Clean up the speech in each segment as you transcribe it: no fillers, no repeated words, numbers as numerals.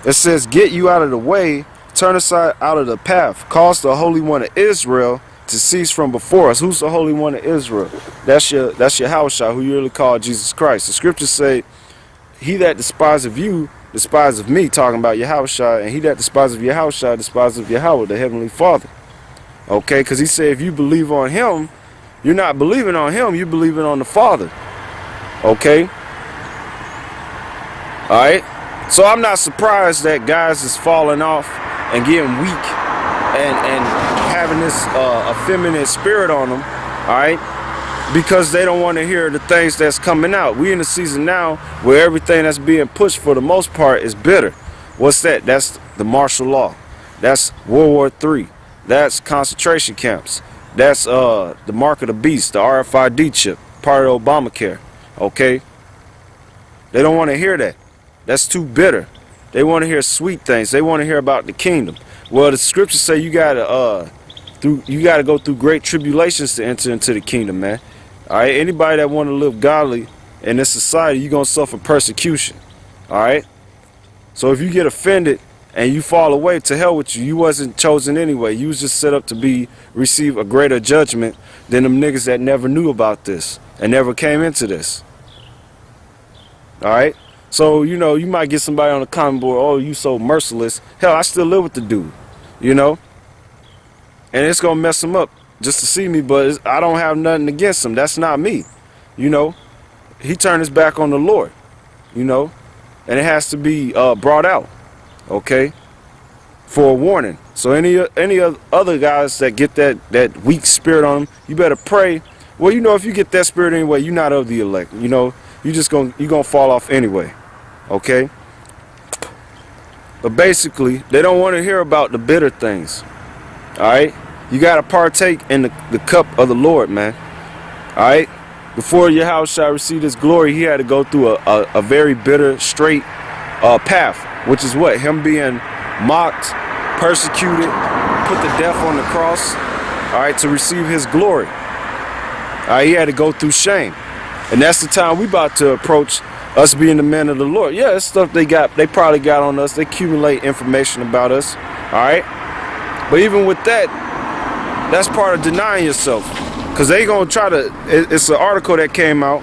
It says, get you out of the way, turn aside out of the path, cause the Holy One of Israel to cease from before us. Who's the Holy One of Israel? That's your Yahushua, who you really call Jesus Christ. The scriptures say, he that despiseth you, despiseth me, talking about Yahushua, and he that despiseth Yahushua, despiseth Yahweh, the Heavenly Father. Okay, because he said if you believe on him, you're not believing on him, you're believing on the Father. Okay? Alright? So I'm not surprised that guys is falling off and getting weak and having this effeminate spirit on them. Alright? Because they don't want to hear the things that's coming out. We in the season now where everything that's being pushed for the most part is bitter. What's that? That's the martial law. That's World War III. That's concentration camps. That's the mark of the beast, the RFID chip, part of Obamacare. Okay? They don't want to hear that. That's too bitter. They want to hear sweet things. They want to hear about the kingdom. Well, the scriptures say you gotta go through great tribulations to enter into the kingdom, man. All right, anybody that want to live godly in this society, you're gonna suffer persecution. All right. So if you get offended and you fall away, to hell with you. You wasn't chosen anyway. You was just set up to receive a greater judgment than them niggas that never knew about this and never came into this. All right. So, you know, you might get somebody on the comment board, oh, you so merciless. Hell, I still live with the dude, you know? And it's going to mess him up just to see me, but I don't have nothing against him. That's not me, you know? He turned his back on the Lord, you know? And it has to be brought out, okay? For a warning. So any other guys that get that weak spirit on them, you better pray. Well, you know, if you get that spirit anyway, you're not of the elect, you know? You're gonna fall off anyway. Okay? But basically, they don't want to hear about the bitter things. Alright? You gotta partake in the cup of the Lord, man. Alright? Before your house shall receive his glory, he had to go through a very bitter, straight path. Which is what? Him being mocked, persecuted, put to death on the cross. Alright? To receive his glory. Alright? He had to go through shame. And that's the time we about to approach us being the men of the Lord. Yeah, it's stuff they probably got on us. They accumulate information about us. Alright? But even with that, that's part of denying yourself. Because they going to try to, it's an article that came out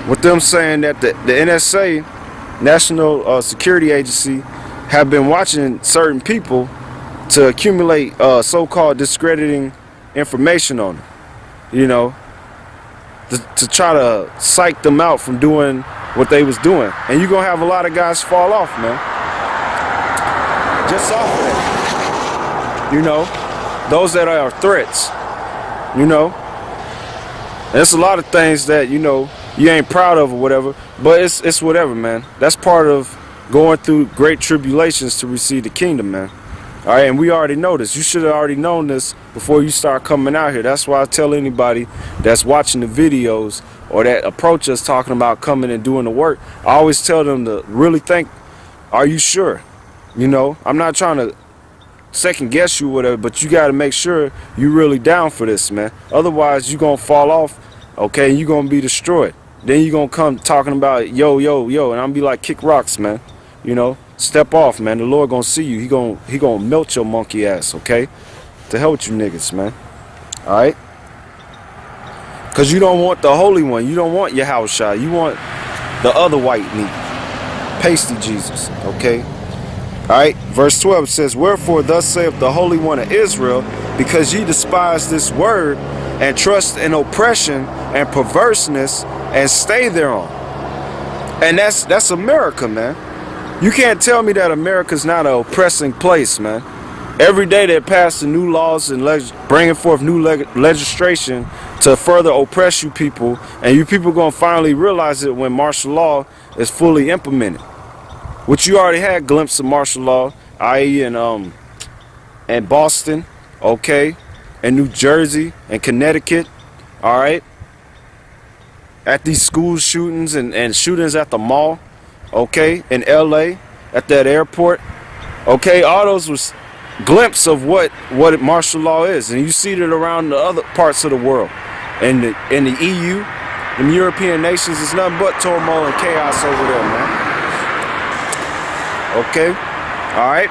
with them saying that the NSA, National Security Agency, have been watching certain people to accumulate so-called discrediting information on them. You know? To try to psych them out from doing what they was doing. And you're going to have a lot of guys fall off, man. Just off of that. You know, those that are threats, you know. And it's a lot of things that, you know, you ain't proud of or whatever, but it's whatever, man. That's part of going through great tribulations to receive the kingdom, man. All right, and we already know this. You should have already known this before you start coming out here. That's why I tell anybody that's watching the videos or that approach us talking about coming and doing the work, I always tell them to really think, are you sure? You know, I'm not trying to second guess you or whatever, but you got to make sure you're really down for this, man. Otherwise, you're going to fall off, okay, and you're going to be destroyed. Then you're going to come talking about yo, yo, yo, and I'm be like, kick rocks, man, you know. Step off, man. The Lord gonna see you. He gonna melt your monkey ass, okay? To hell with you niggas, man. Alright? Cause you don't want the Holy One. You don't want your house shot. You want the other white meat. Pasty Jesus, okay? Alright? Verse 12 says, wherefore thus saith the Holy One of Israel, because ye despise this word, and trust in oppression and perverseness, and stay thereon. And that's America, man. You can't tell me that America's not an oppressing place, man. Every day they're passing new laws and bringing forth new legislation to further oppress you people, and you people gonna finally realize it when martial law is fully implemented. Which you already had a glimpse of martial law, i.e. in Boston, okay, and New Jersey and Connecticut, all right, at these school shootings and shootings at the mall. Okay, in LA, at that airport, okay, all those was glimpse of what martial law is, and you see it around the other parts of the world, in the EU, the European nations. It's nothing but turmoil and chaos over there, man. Okay, All right?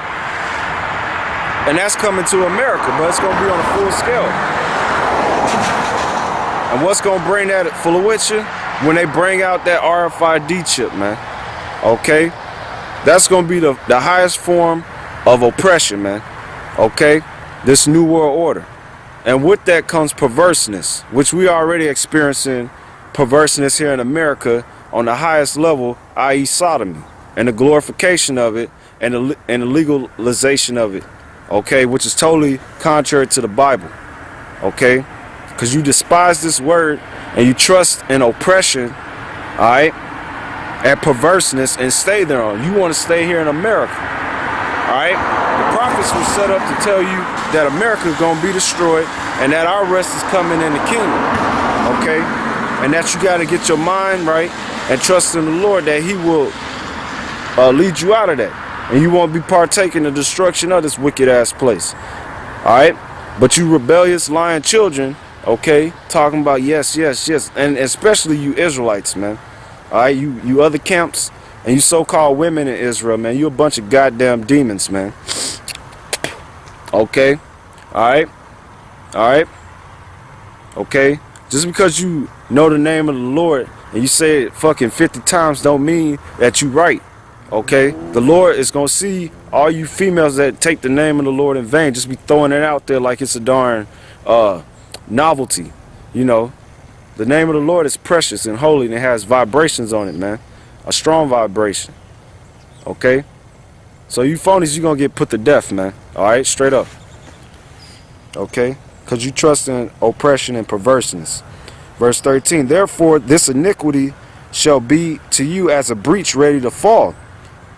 And that's coming to America, but it's going to be on a full scale. And what's going to bring that full of with you? When they bring out that RFID chip, man. Okay? That's going to be the highest form of oppression, man. Okay? This new world order. And with that comes perverseness, which we are already experiencing perverseness here in America on the highest level, i.e. sodomy, and the glorification of it, and the legalization of it. Okay? Which is totally contrary to the Bible. Okay? Because you despise this word and you trust in oppression, all right, and perverseness, and stay there on. You want to stay here in America, all right? The prophets were set up to tell you that America is going to be destroyed and that our rest is coming in the kingdom, okay? And that you got to get your mind right and trust in the Lord that he will lead you out of that. And you won't be partaking in the destruction of this wicked ass place, all right? But you rebellious, lying children, okay, talking about yes, yes, yes, and especially you Israelites, man. All right, you other camps and you so-called women in Israel, man. You a bunch of goddamn demons, man. Okay, all right, okay. Just because you know the name of the Lord and you say it fucking 50 times don't mean that you right. Okay, the Lord is gonna see all you females that take the name of the Lord in vain. Just be throwing it out there like it's a darn novelty, you know. The name of the Lord is precious and holy, and it has vibrations on it, man. A strong vibration. Okay? So you phonies, you're going to get put to death, man. Alright? Straight up. Okay? Because you trust in oppression and perverseness. Verse 13. Therefore, this iniquity shall be to you as a breach ready to fall,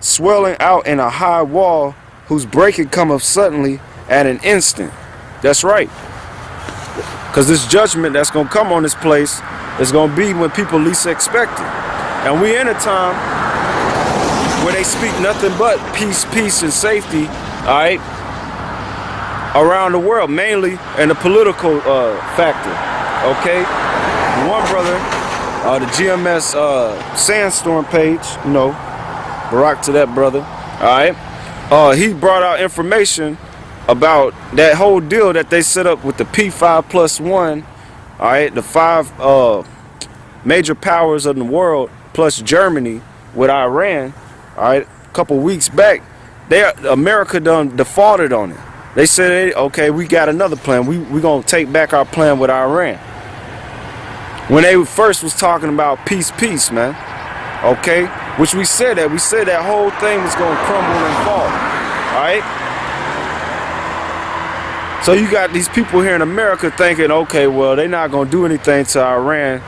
swelling out in a high wall, whose breaking cometh suddenly at an instant. That's right. Because this judgment that's going to come on this place is going to be when people least expect it. And we in a time where they speak nothing but peace, peace, and safety, all right, around the world, mainly in the political factor, okay? One brother, the GMS Sandstorm page, you know, Barack to that brother, all right? He brought out information about that whole deal that they set up with the P5+1, all right, the 5 major powers of the world plus Germany with Iran, all right, a couple weeks back. America done defaulted on it. They said, okay, we got another plan. We gonna take back our plan with Iran. When they first was talking about peace, peace, man, okay, which we said that whole thing was gonna crumble and fall, all right. So you got these people here in America thinking, okay, well, they're not going to do anything to Iran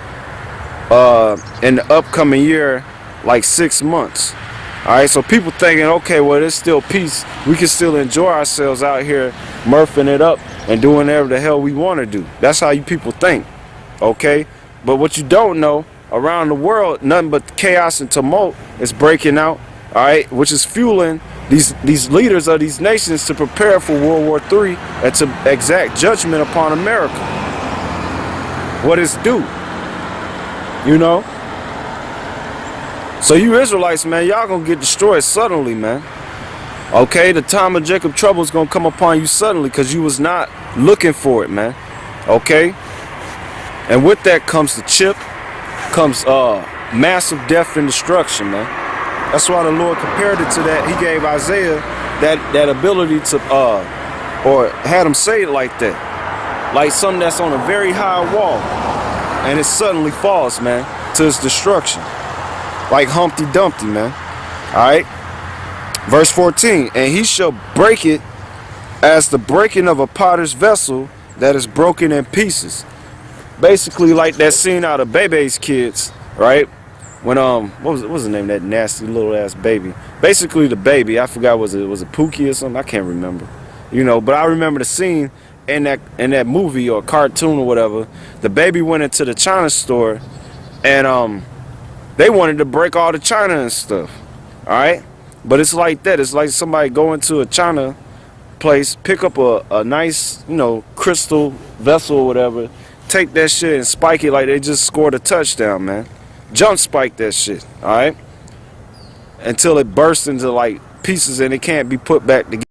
in the upcoming year, like 6 months. All right, so people thinking, okay, well, there's still peace. We can still enjoy ourselves out here, murphing it up and doing whatever the hell we want to do. That's how you people think, okay? But what you don't know, around the world, nothing but chaos and tumult is breaking out, all right, which is fueling these leaders of these nations to prepare for World War III and to exact judgment upon America. What is due, you know? So you Israelites, man, y'all gonna get destroyed suddenly, man. Okay, the time of Jacob trouble is gonna come upon you suddenly because you was not looking for it, man. Okay? And with that comes the chip, comes massive death and destruction, man. That's why the Lord compared it to that. He gave Isaiah that ability to, or had him say it like that. Like something that's on a very high wall. And it suddenly falls, man, to its destruction. Like Humpty Dumpty, man. Alright? Verse 14. And he shall break it as the breaking of a potter's vessel that is broken in pieces. Basically like that scene out of Bebe's Kids, right? When what was the name of that nasty little ass baby? Basically the baby, I forgot, was it Pookie or something? I can't remember. You know, but I remember the scene in that movie or cartoon or whatever. The baby went into the China store and they wanted to break all the China and stuff. Alright? But it's like that. It's like somebody go into a China place, pick up a nice, you know, crystal vessel or whatever, take that shit and spike it like they just scored a touchdown, man. Jump spike that shit, alright? Until it bursts into like pieces and it can't be put back together.